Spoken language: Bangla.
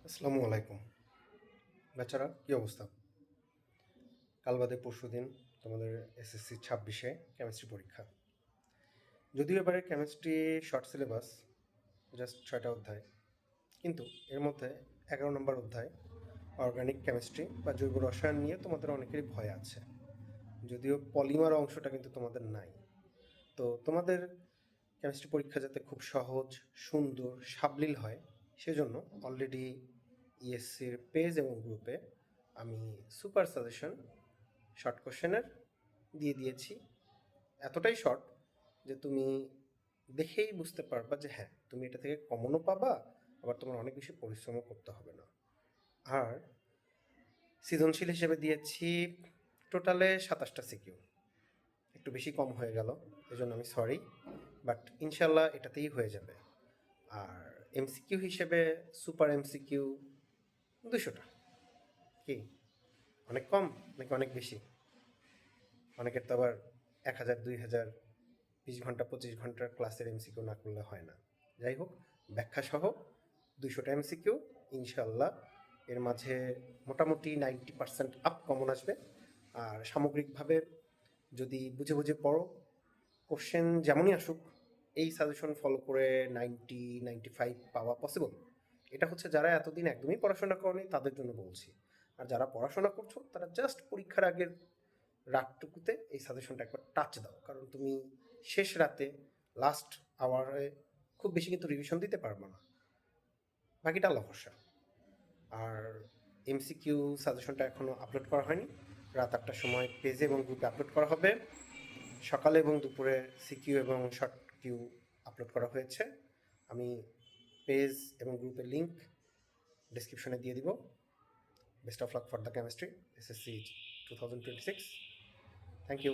আসসালামু আলাইকুম। বেচারা কী অবস্থা? কাল বাদে পরশুদিন তোমাদের এসএসসি 26-এ কেমিস্ট্রি পরীক্ষা। যদিও এবারে কেমিস্ট্রি শর্ট সিলেবাস, জাস্ট 6টা অধ্যায়, কিন্তু এর মধ্যে 11 নম্বর অধ্যায় অর্গানিক কেমিস্ট্রি বা জৈব রসায়ন নিয়ে তোমাদের অনেকেরই ভয় আছে। যদিও পলিমার অংশটা কিন্তু তোমাদের নাই। তো তোমাদের কেমিস্ট্রি পরীক্ষা যাতে খুব সহজ, সুন্দর, সাবলীল হয়, সেজন্য অলরেডি ইএসসির পেজ এবং গ্রুপে আমি সুপার সাজেশন শর্ট কোশ্চেনের দিয়ে দিয়েছি। এতটাই শর্ট যে তুমি দেখেই বুঝতে পারবা যে হ্যাঁ, তুমি এটা থেকে কমনও পাবা, আবার তোমার অনেক বেশি পরিশ্রমও করতে হবে না। আর সৃজনশীল হিসেবে দিয়েছি টোটালে 27টা সিকিউ। একটু বেশি কম হয়ে গেল, এজন্য আমি সরি, বাট ইনশাল্লাহ এটাতেই হয়ে যাবে। আর এমসিকিউ হিসেবে সুপার এমসিকিউ 200টা। কি অনেক কম নাকি অনেক বেশি? অনেকের তো আবার 1000, 2000, 20 ঘন্টা 25 ঘন্টার ক্লাসের এমসিকিউ না করলে হয় না। যাই হোক, ব্যাখ্যা সহ 200টা এমসিকিউ ইনশাল্লাহ। এর মাঝে মোটামুটি 90% আপ কমন আসবে। আর সামগ্রিকভাবে যদি বুঝে বুঝে পড়ো, কোশ্চেন যেমনই আসুক, এই সাজেশন ফলো করে 90-95 পাওয়া পসিবল। এটা হচ্ছে যারা এতদিন একদমই পড়াশোনা করেনি তাদের জন্য বলছি। আর যারা পড়াশোনা করছো তারা জাস্ট পরীক্ষার আগের রাতটুকুতে এই সাজেশনটা একবার টাচ দাও, কারণ তুমি শেষ রাতে লাস্ট আওয়ারে খুব বেশি কিন্তু রিভিশন দিতে পারবো না, বাকিটা আল্লাহ ভরসা। আর এমসিকিউ সাজেশনটা এখনও আপলোড করা হয়নি। রাত 8টার সময় পেজে এবং গ্রুপে আপলোড করা হবে। সকালে এবং দুপুরে সিকিউ এবং শর্ট কিউ আপলোড করা হয়েছে। আমি পেজ এবং গ্রুপের লিঙ্ক ডিসক্রিপশনে দিয়ে দিব। Best of luck for the chemistry SSC 2026। Thank you.